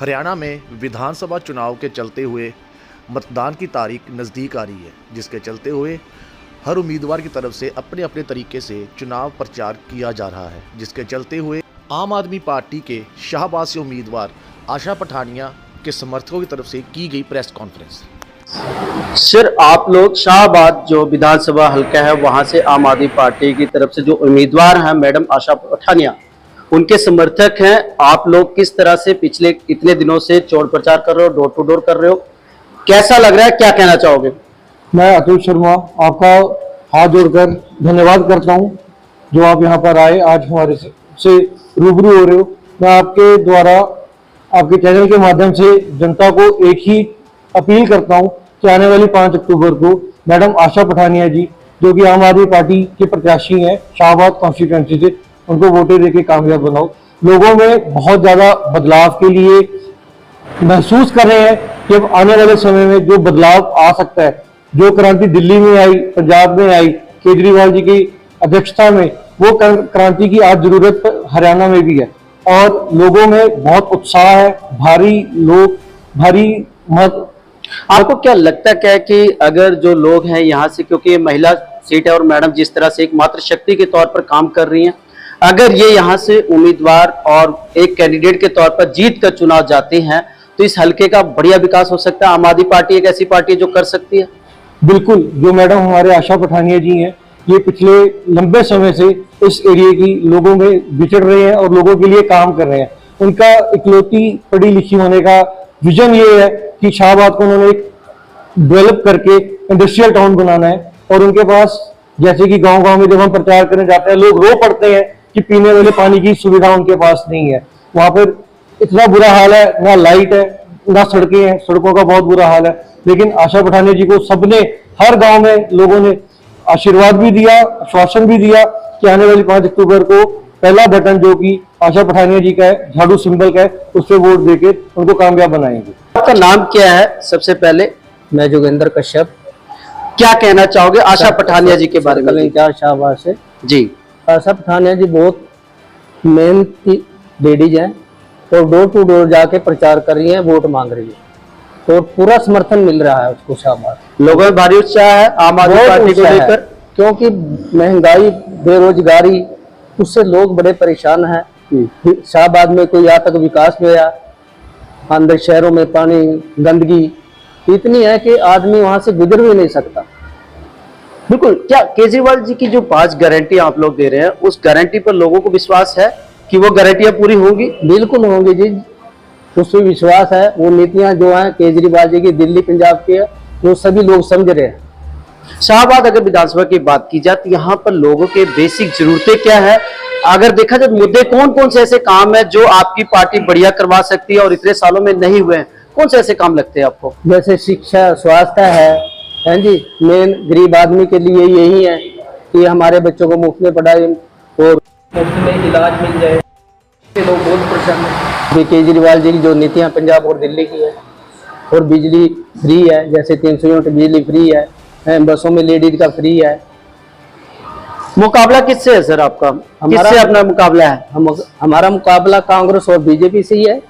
हरियाणा में विधानसभा चुनाव के चलते हुए मतदान की तारीख नज़दीक आ रही है, जिसके चलते हुए हर उम्मीदवार की तरफ से अपने अपने तरीके से चुनाव प्रचार किया जा रहा है, जिसके चलते हुए आम आदमी पार्टी के शाहबाद से उम्मीदवार आशा पठानिया के समर्थकों की तरफ से की गई प्रेस कॉन्फ्रेंस। सर, आप लोग शाहबाद जो विधानसभा हल्का है वहां से आम आदमी पार्टी की तरफ से जो उम्मीदवार हैं मैडम आशा पठानिया, उनके समर्थक हैं। आप लोग किस तरह से पिछले कितने दिनों से चौड़ प्रचार कर रहे हो, डोर टू डोर कर रहे हो, कैसा लग रहा है, क्या कहना चाहोगे? मैं अतुल शर्मा आपका हाथ जोड़कर धन्यवाद करता हूं जो आप यहां पर आए, आज हमारे से रूबरू हो रहे हो। मैं आपके द्वारा आपके चैनल के माध्यम से जनता को एक ही अपील करता हूं कि आने वाली 5 अक्टूबर को मैडम आशा पठानिया जी, जो कि आम आदमी पार्टी के प्रत्याशी हैं शाहबाद कॉन्स्टिट्यूएंसी से, उनको वोटें देके कामयाब बनाओ। लोगों में बहुत ज्यादा बदलाव के लिए महसूस कर रहे हैं कि अब आने वाले समय में जो बदलाव आ सकता है, जो क्रांति दिल्ली में आई, पंजाब में आई, केजरीवाल जी की अध्यक्षता में, वो क्रांति की आज जरूरत हरियाणा में भी है और लोगों में बहुत उत्साह है। आपको क्या लगता है कि अगर जो लोग हैं यहाँ से, क्योंकि ये महिला सीट है और मैडम जिस तरह से एक मात्र शक्ति के तौर पर काम कर रही हैं, अगर ये यहाँ से उम्मीदवार और एक कैंडिडेट के तौर पर जीत कर चुनाव जाते हैं तो इस हल्के का बढ़िया विकास हो सकता है? आम आदमी पार्टी एक ऐसी पार्टी है जो कर सकती है। बिल्कुल, जो मैडम हमारे आशा पठानिया जी हैं, ये पिछले लंबे समय से इस एरिया की लोगों में विचर रहे हैं और लोगों के लिए काम कर रहे हैं। उनका इकलौती पढ़ी लिखी होने का विजन ये है कि शाहबाद को उन्होंने एक डेवलप करके इंडस्ट्रियल टाउन बनाना है। और उनके पास, जैसे कि गांव-गांव में जब हम प्रचार करने जाते हैं, लोग रो पड़ते हैं कि पीने वाले पानी की सुविधा उनके पास नहीं है। वहां पर इतना बुरा हाल है, ना लाइट है, ना सड़कें हैं, सड़कों का बहुत बुरा हाल है। लेकिन आशा पठानिया जी को सबने, हर गांव में लोगों ने आशीर्वाद भी दिया, आश्वासन भी दिया कि आने वाली 5 अक्टूबर को पहला बटन जो कि आशा पठानिया जी का है, झाड़ू सिंबल का है, उस पर वोट देके उनको कामयाब बनाएंगे। आपका नाम क्या है? सबसे पहले मैं जोगेंद्र कश्यप। क्या कहना चाहोगे आशा पठानिया जी के बारे में? शाहबाद से जी। आशा पठानिया जी बहुत मेहनती लेडीज हैं और डोर टू डोर जाके प्रचार कर रही हैं, वोट मांग रही है और पूरा समर्थन मिल रहा है उसको। शाहबाद लोगों में भारी उत्साह है आम आदमी पार्टी को लेकर, क्योंकि महंगाई, बेरोजगारी, उससे लोग बड़े परेशान हैं। शाहबाद में कोई आज तक विकास नहीं हुआ, अंदर शहरों में पानी, गंदगी इतनी है कि आदमी वहां से गुजर भी नहीं सकता। बिल्कुल। क्या केजरीवाल जी की जो 5 गारंटी आप लोग दे रहे हैं, उस गारंटी पर लोगों को विश्वास है कि वो गारंटियां पूरी होंगी? बिल्कुल होंगी जी, उस पर विश्वास है। वो नीतियां जो हैं केजरीवाल जी की, दिल्ली पंजाब की है, वो सभी लोग समझ रहे हैं। शाहबाद अगर विधानसभा की बात की जाए तो यहाँ पर लोगों के बेसिक जरूरतें क्या है? अगर देखा जाए मुद्दे कौन कौन से ऐसे काम है जो आपकी पार्टी बढ़िया करवा सकती है और इतने सालों में नहीं हुए हैं? कौन से ऐसे काम लगते हैं आपको? जैसे शिक्षा, स्वास्थ्य है जी। मेन गरीब आदमी के लिए यही है कि हमारे बच्चों को मुफ्त में पढ़ाई और मुफ्त में इलाज मिल जाए। लोग बहुत परेशान है। केजरीवाल जी की जो नीतियां पंजाब और दिल्ली की है, और बिजली फ्री है, जैसे 300 यूनिट बिजली फ्री है, बसों में लेडीज का फ्री है। मुकाबला किससे है सर आपका? किससे अपना मुकाबला है? हमारा मुकाबला कांग्रेस और बीजेपी से ही है।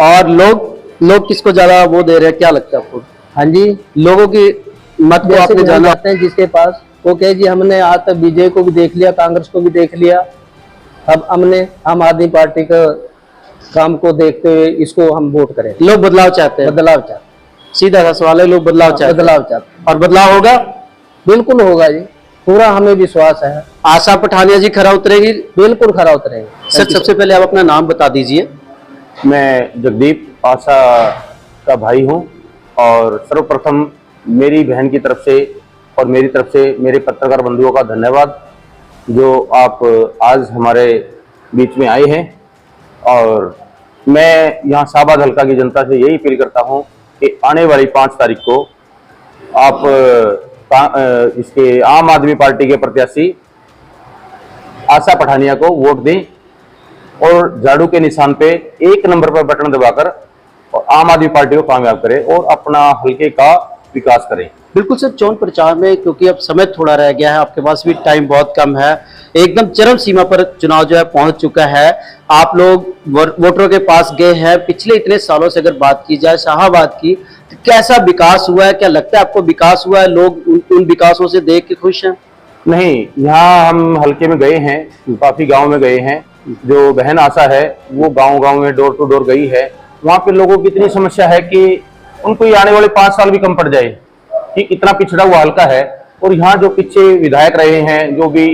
और लोग किसको ज्यादा वो दे रहे हैं, क्या लगता है आपको? हाँ जी, लोगों की मत को आपने जाना जाते हैं जिसके पास, वो कहे जी हमने आज तक बीजेपी को भी देख लिया, कांग्रेस को भी देख लिया, अब हमने आम आदमी पार्टी का काम को देखते हुए इसको हम वोट करें। लोग बदलाव चाहते हैं। बदलाव चाहते, सीधा सा सवाल है, लोग बदलाव चाहते हैं। बदलाव चाहते और बदलाव होगा? बिल्कुल होगा जी, पूरा हमें विश्वास है। आशा पठानिया जी खरा उतरेगी? बिल्कुल खरा उतरेगी। सर, सबसे पहले आप अपना नाम बता दीजिए। मैं जगदीप आशा का भाई हूं और सर्वप्रथम मेरी बहन की तरफ से और मेरी तरफ से मेरे पत्रकार बंधुओं का धन्यवाद जो आप आज हमारे बीच में आए हैं। और मैं यहाँ शाहबाद हल्का की जनता से यही अपील करता हूं कि आने वाली 5 तारीख को आप इसके आम आदमी पार्टी के प्रत्याशी आशा पठानिया को वोट दें और झाड़ू के निशान पे 1 नंबर पर बटन दबाकर और आम आदमी पार्टी को कामयाब करें और अपना हल्के का विकास करें। बिल्कुल सर, चुनाव प्रचार में क्योंकि अब समय थोड़ा रह गया है, आपके पास भी टाइम बहुत कम है, एकदम चरम सीमा पर चुनाव जो है पहुंच चुका है। आप लोग वोटरों के पास गए हैं, पिछले इतने सालों से अगर बात की जाए शाहाबाद की, तो कैसा विकास हुआ है? क्या लगता है आपको विकास हुआ है? लोग उन विकासों से देख के खुश हैं? नहीं, यहाँ हम हल्के में गए हैं, काफी गांव में गए हैं। जो बहन आशा है वो गांव गांव में डोर टू डोर गई है। वहाँ पे लोगों की इतनी समस्या है कि उनको ये आने वाले 5 साल भी कम पड़ जाए कि इतना पिछड़ा हुआ हल्का है। और यहाँ जो पीछे विधायक रहे हैं, जो भी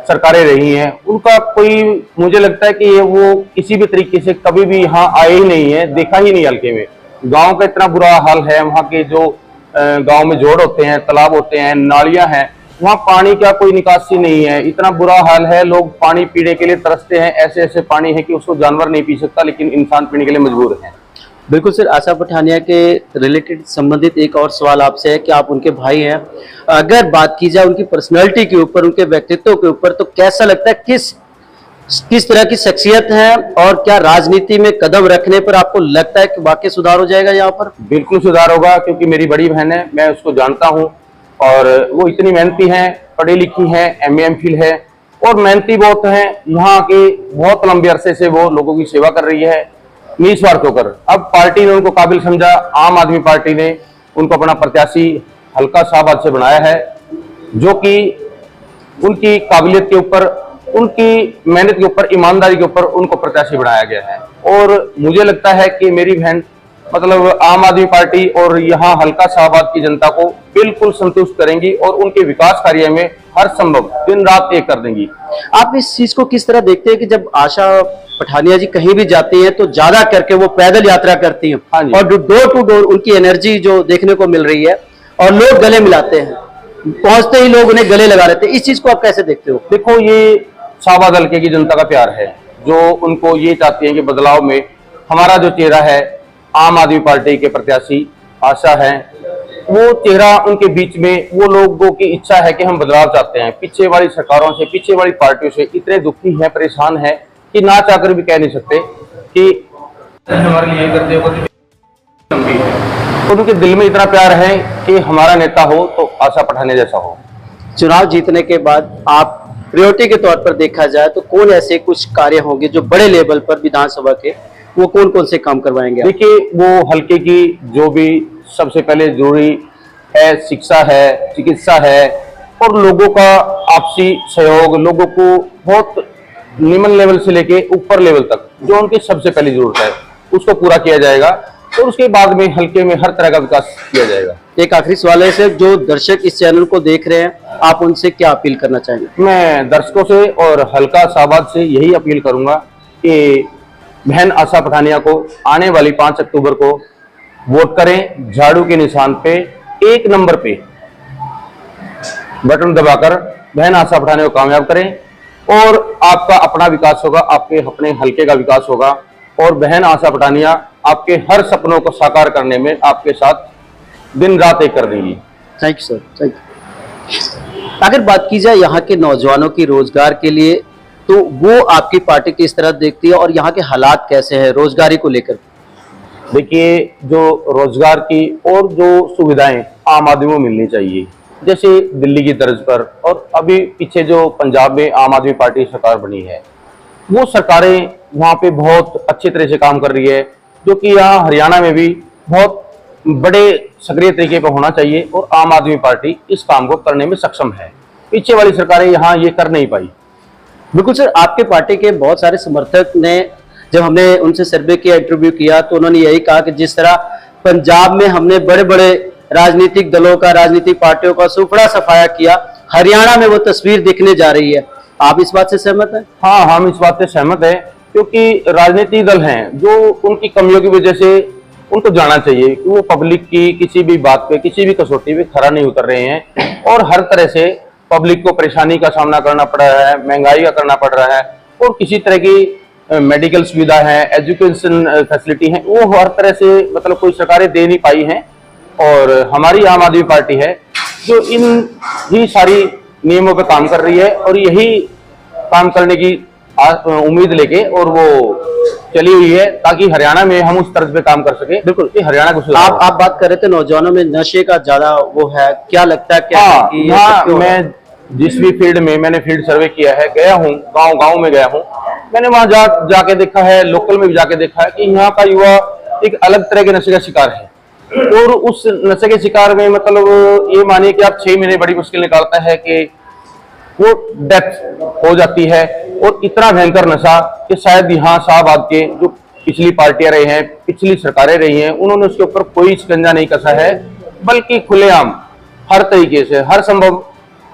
सरकारें रही हैं, उनका कोई, मुझे लगता है कि ये वो किसी भी तरीके से कभी भी यहाँ आए ही नहीं है, देखा ही नहीं हल्के में। गांव का इतना बुरा हाल है, वहाँ के जो गांव में जोड़ होते हैं, तालाब होते हैं, नालियां हैं, वहाँ पानी का कोई निकासी नहीं है। इतना बुरा हाल है, लोग पानी पीने के लिए तरसते हैं। ऐसे ऐसे पानी है कि उसको जानवर नहीं पी सकता, लेकिन इंसान पीने के लिए मजबूर है। बिल्कुल सर, आशा पठानिया के रिलेटेड संबंधित एक और सवाल आपसे है कि आप उनके भाई हैं। अगर बात की जाए उनकी पर्सनैलिटी के ऊपर, उनके व्यक्तित्व के ऊपर, तो कैसा लगता है किस तरह की शख्सियत है, और क्या राजनीति में कदम रखने पर आपको लगता है कि वाकई सुधार हो जाएगा यहाँ पर? बिल्कुल सुधार होगा, क्योंकि मेरी बड़ी बहन है, मैं उसको जानता हूँ और वो इतनी मेहनती हैं, पढ़ी लिखी हैं, MA MPhil है और मेहनती बहुत हैं। यहाँ के बहुत लंबे अरसे से वो लोगों की सेवा कर रही है निस्वार्थ होकर। अब पार्टी ने उनको काबिल समझा, आम आदमी पार्टी ने उनको अपना प्रत्याशी हल्का शाहबाद से बनाया है, जो कि उनकी काबिलियत के ऊपर, उनकी मेहनत के ऊपर, ईमानदारी के ऊपर उनको प्रत्याशी बनाया गया है। और मुझे लगता है कि मेरी बहन मतलब आम आदमी पार्टी और यहाँ हल्का शाहबाद की जनता को बिल्कुल संतुष्ट करेंगी और उनके विकास कार्य में हर संभव दिन रात एक कर देंगी। आप इस चीज को किस तरह देखते हैं कि जब आशा पठानिया जी कहीं भी जाती हैं तो ज्यादा करके वो पैदल यात्रा करती हैं, हाँ जी। और डोर टू डोर उनकी एनर्जी जो देखने को मिल रही है, और लोग गले मिलाते हैं, पहुंचते ही लोग उन्हें गले लगा लेते हैं, इस चीज को आप कैसे देखते हो? देखो, ये शाहबाद हल्के की जनता का प्यार है, जो उनको ये चाहती है कि बदलाव में हमारा जो चेहरा है, आम आदमी पार्टी के प्रत्याशी आशा है, वो चेहरा उनके बीच में, वो लोगों की इच्छा है कि हम बदलाव चाहते हैं। पीछे वाली सरकारों से, पीछे वाली पार्टियों से इतने दुखी हैं, परेशान हैं कि ना चाहकर भी कह नहीं सकते कि हमारे लिए करते हो है। उनके दिल में इतना प्यार है कि हमारा नेता हो तो आशा पठानिया जैसा हो। चुनाव जीतने के बाद आप प्रायोरिटी के तौर पर देखा जाए तो कौन ऐसे कुछ कार्य होंगे जो बड़े लेवल पर विधानसभा के, वो कौन कौन से काम करवाएंगे? देखिए, वो हल्के की जो भी सबसे पहले जरूरी है, शिक्षा है, चिकित्सा है और लोगों का आपसी सहयोग, लोगों को बहुत निम्न लेवल से लेके ऊपर लेवल तक जो उनकी सबसे पहली जरूरत है उसको पूरा किया जाएगा, और उसके बाद में हल्के में हर तरह का विकास किया जाएगा। एक आखिरी सवाल है सर, जो दर्शक इस चैनल को देख रहे हैं, आप उनसे क्या अपील करना चाहेंगे? मैं दर्शकों से और हल्का शाहबाद से यही अपील करूंगा कि बहन आशा पठानिया को आने वाली 5 अक्टूबर को वोट करें, झाड़ू के निशान पे 1 नंबर पे बटन दबाकर बहन आशा पठानिया को कामयाब करें, और आपका अपना विकास होगा, आपके अपने हल्के का विकास होगा, और बहन आशा पठानिया आपके हर सपनों को साकार करने में आपके साथ दिन रात एक कर देंगी। Thank you sir, thank you. अगर बात की जाए यहाँ के नौजवानों की रोजगार के लिए, तो वो आपकी पार्टी किस तरह देखती है, और यहाँ के हालात कैसे हैं रोजगारी को लेकर? देखिए, जो रोजगार की और जो सुविधाएं आम आदमी को मिलनी चाहिए, जैसे दिल्ली की तर्ज पर, और अभी पीछे जो पंजाब में आम आदमी पार्टी सरकार बनी है, वो सरकारें वहाँ पे बहुत अच्छे तरह से काम कर रही है, जो कि यहाँ हरियाणा में भी बहुत बड़े सक्रिय तरीके पर होना चाहिए, और आम आदमी पार्टी इस काम को करने में सक्षम है। पीछे वाली सरकारें यहाँ ये कर नहीं पाई। बिल्कुल सर, आपके पार्टी के बहुत सारे समर्थक ने, जब हमने उनसे सर्वे किया, इंटरव्यू किया, तो उन्होंने यही कहा कि जिस तरह पंजाब में हमने बड़े बड़े राजनीतिक दलों का, राजनीतिक पार्टियों का सुफड़ा सफाया किया, हरियाणा में वो तस्वीर दिखने जा रही है। आप इस बात से सहमत हैं? हाँ, हम इस बात से सहमत हैं, क्योंकि राजनीतिक दल हैं जो उनकी कमियों की वजह से उनको जाना चाहिए कि वो पब्लिक की किसी भी बात पे, किसी भी कसौटी पे खरा नहीं उतर रहे हैं, और हर तरह से पब्लिक को परेशानी का सामना करना पड़ रहा है, महंगाई का करना पड़ रहा है, और किसी तरह की मेडिकल सुविधा है, एजुकेशन फैसिलिटी है, वो हर तरह से मतलब कोई सरकारें दे नहीं पाई हैं। और हमारी आम आदमी पार्टी है जो इन ही सारी नियमों पे काम कर रही है, और यही काम करने की उम्मीद लेके और वो चली हुई है, ताकि हरियाणा में हम उस तर्ज पे काम कर सके। बिल्कुल। कि हरियाणा को सुधार। आप बात कर रहे थे नौजवानों में नशे का ज्यादा वो है, क्या लगता है क्या है कि ये सब क्यों है? मैं जिस भी फील्ड में मैंने फील्ड सर्वे किया है, गया हूँ, गांव में गया हूँ, मैंने वहां जाके देखा है, लोकल में भी जाके देखा है कि यहाँ का युवा एक अलग तरह के नशे का शिकार है। और उस नशे के शिकार में मतलब ये मानिए कि आप 6 महीने बड़ी मुश्किल निकालता है कि वो डेथ हो जाती है। और इतना भयंकर नशा कि शायद यहाँ शाहबाद के जो पिछली पार्टियां रही हैं, पिछली सरकारें रही हैं, उन्होंने उसके ऊपर कोई शिकंजा नहीं कसा है, बल्कि खुलेआम हर तरीके से, हर संभव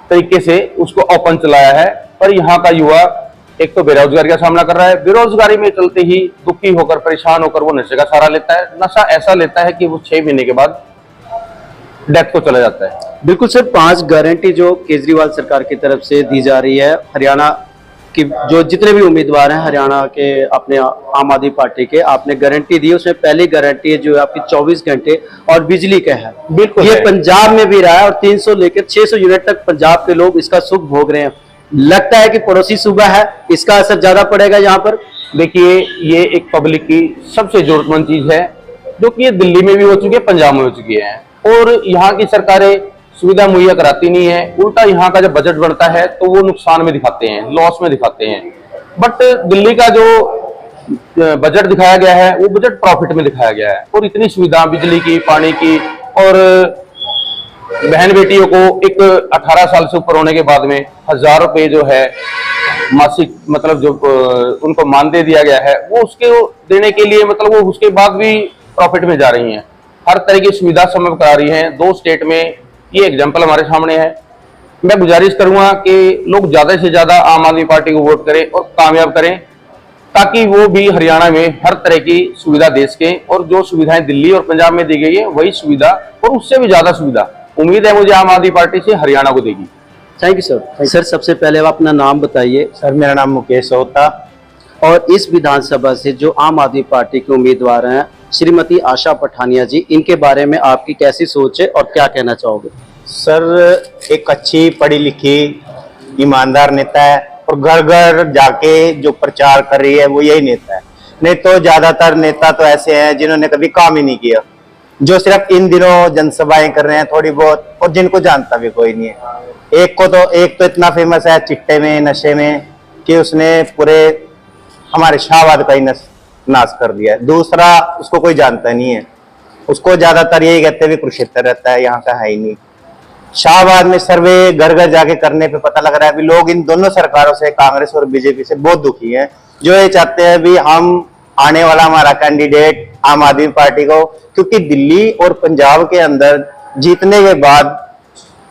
तरीके से उसको ओपन चलाया है। पर यहाँ का युवा एक तो बेरोजगारी का सामना कर रहा है, बेरोजगारी में चलते ही दुखी होकर, परेशान होकर वो नशे का सहारा लेता है। नशा ऐसा लेता है कि वो 6 महीने के बाद डेथ को चला जाता है। बिल्कुल सर, 5 गारंटी जो केजरीवाल सरकार की तरफ से दी जा रही है, हरियाणा की जो जितने भी उम्मीदवार हैं हरियाणा के अपने आम आदमी पार्टी के, आपने गारंटी दी, उसमें पहली गारंटी है जो आपकी 24 घंटे और बिजली का है। बिल्कुल ये है। पंजाब में भी रहा है और 300 लेकर 600 यूनिट तक पंजाब के लोग इसका सुख भोग रहे हैं। लगता है कि पड़ोसी सूबा है, इसका असर ज्यादा पड़ेगा यहाँ पर। देखिए, ये एक पब्लिक की सबसे जरूरतमंद चीज है, जो कि ये दिल्ली में भी हो चुकी है, पंजाब में हो चुकी है। और यहाँ की सरकारें सुविधा मुहैया कराती नहीं है, उल्टा यहाँ का जब बजट बनता है तो वो नुकसान में दिखाते हैं, लॉस में दिखाते हैं। बट दिल्ली का जो बजट दिखाया गया है वो बजट प्रॉफिट में दिखाया गया है। और इतनी सुविधा बिजली की, पानी की, और बहन बेटियों को एक 18 साल से ऊपर होने के बाद में 1000 रुपये जो है मासिक, मतलब जो उनको मानदेय दिया गया है, वो उसके देने के लिए मतलब वो उसके बाद भी प्रॉफिट में जा रही हैं। हर तरह की सुविधा समय करा रही हैं। 2 स्टेट में ये एग्जाम्पल हमारे सामने है। मैं गुजारिश करूंगा कि लोग ज्यादा से ज्यादा आम आदमी पार्टी को वोट करें और कामयाब करें, ताकि वो भी हरियाणा में हर तरह की सुविधा दे सकें। और जो सुविधाएं दिल्ली और पंजाब में दी गई है वही सुविधा और उससे भी ज्यादा सुविधा उम्मीद है मुझे आम आदमी पार्टी से हरियाणा को देगी। Thank you sir. सर, सबसे पहले आप अपना नाम बताइए। सर, मेरा नाम मुकेश होता। और इस विधानसभा से जो आम आदमी पार्टी के उम्मीदवार हैं श्रीमती आशा पठानिया जी, इनके बारे में आपकी कैसी सोच है और क्या कहना चाहोगे? सर, एक अच्छी पढ़ी लिखी ईमानदार नेता है और घर घर जाके जो प्रचार कर रही है वो यही नेता है। नहीं तो ज्यादातर नेता तो ऐसे हैं जिन्होंने कभी काम ही नहीं किया, जो सिर्फ इन दिनों जनसभाएं कर रहे हैं थोड़ी बहुत, और जिनको जानता भी कोई नहीं है। एक तो इतना फेमस है चिट्टे में, नशे में, कि उसने पूरे हमारे शाहबाद का ही नाश कर दिया है। दूसरा, उसको कोई जानता नहीं है, उसको ज्यादातर यही कहते हुए कुरुक्षेत्र रहता है, यहाँ का है ही नहीं। शाहबाद में सर्वे घर घर जाके करने पे पता लग रहा है अभी लोग इन दोनों सरकारों से, कांग्रेस और बीजेपी से, बहुत दुखी हैं, जो ये चाहते हैं भी हम आने वाला हमारा कैंडिडेट आम आदमी पार्टी को, क्योंकि दिल्ली और पंजाब के अंदर जीतने के बाद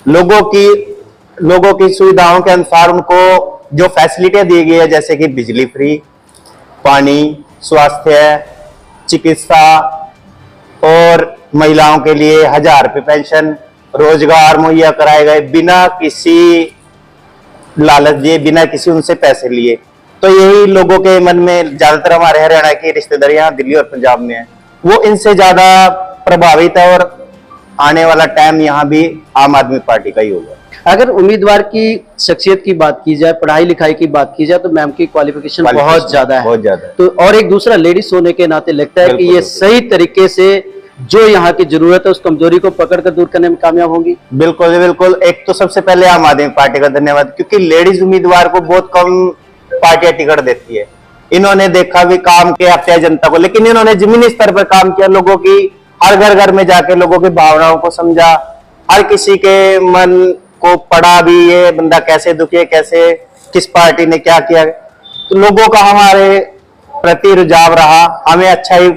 लोगों की सुविधाओं के अनुसार उनको जो फैसिलिटियां दी गई है, जैसे कि बिजली फ्री, पानी, स्वास्थ्य, चिकित्सा, और महिलाओं के लिए 1000 रुपये पेंशन, रोजगार मुहैया कराए गए बिना किसी लालच दिए, बिना किसी उनसे पैसे लिए। तो यही लोगों के मन में, ज्यादातर हमारे हरियाणा की रिश्तेदारियां दिल्ली और पंजाब में है, वो इनसे ज्यादा प्रभावित है। और आने वाला टाइम यहाँ भी आम आदमी पार्टी का ही होगा। अगर उम्मीदवार की शख्सियत की बात की जाए, पढ़ाई लिखाई की बात की जाए, तो मैम की क्वालिफिकेशन बहुत ज्यादा है, बहुत ज्यादा है। तो और एक दूसरा लेडीज होने के नाते लगता है कि बिल्कुल, ये सही तरीके से जो यहाँ की जरूरत है उस कमजोरी को पकड़कर दूर करने में कामयाब होंगी। बिल्कुल बिल्कुल। एक तो सबसे पहले आम आदमी पार्टी का धन्यवाद, क्योंकि लेडीज उम्मीदवार को बहुत कम पार्टियां टिकट देती है। इन्होंने देखा भी काम के हत्या जनता को, लेकिन इन्होंने जमीनी स्तर पर काम किया, लोगों की हर घर में जाके लोगों की भावनाओं को समझा, हर किसी के मन को पढ़ा भी, ये बंदा कैसे दुखी है, कैसे किस पार्टी ने क्या किया। तो लोगों का हमारे प्रति रुझाव रहा, हमें अच्छा ही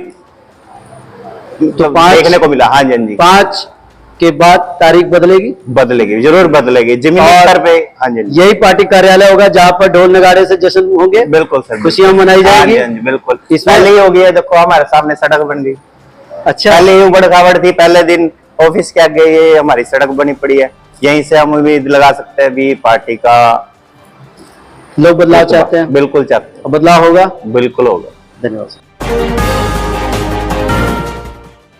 तो देखने को मिला। हाँ जी, हाँ जी। 5 के बाद तारीख बदलेगी, जरूर बदलेगी जमीनी स्तर पे। हाँ जी, यही पार्टी कार्यालय होगा जहाँ पर ढोल नगाड़े से जश्न होंगे। बिल्कुल सर, खुशियां मनाई जाएगी। हाँ जी, बिल्कुल। इसमें पहले ही हो गया, देखो हमारे सामने सड़क बन गई। अच्छा, पहले ही उबड़ खाबड़ थी, पहले दिन ऑफिस के आगे ये हमारी सड़क बनी पड़ी है। यहीं से हम उम्मीद लगा सकते हैं भी पार्टी का लोग बदलाव चाहते हैं। बिल्कुल चाहते हैं, बदलाव होगा, बिल्कुल होगा। धन्यवाद।